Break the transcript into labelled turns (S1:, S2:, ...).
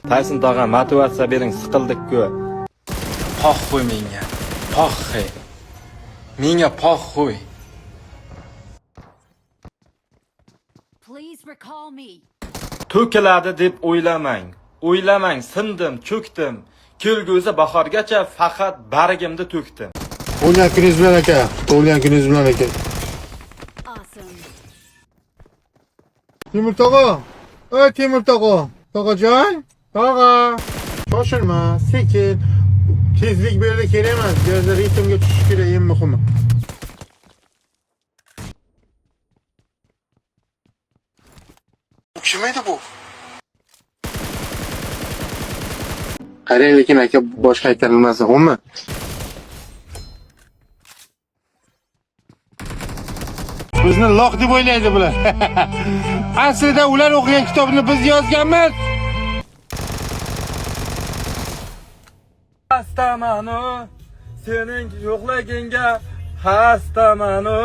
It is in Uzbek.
S1: Tayson tog'a motivatsiya bering, siqildik-ku. Pox qo'y menga. Pox. Menga pox qo'y.
S2: Please recall me.
S1: To'kiladi deb o'ylamang. O'ylamang, sindim, cho'kdim. Kelgusi bahorgacha faqat bargimni to'kdim.
S3: O'ynagan kuningiz bilan aka. Tug'ilgan kuningiz bilan aka.
S2: Awesome.
S3: Timur tog'a. Ey Timur tog'a. Tog'ajon. Tog'a. Shoshilma, sekin. Tezlik bu yerda kerak emas. Bu yerda ritmga tushish kerak, eng muhimi. Kim edi bu? Qarang, lekin aka boshqa aytilmas, xo'pmi? Bizni loq deb o'ylaydi bular. Aslida ular o'qigan kitobni biz yozganmiz.
S1: Hastamanu, sening yo'qligingga hastamanu.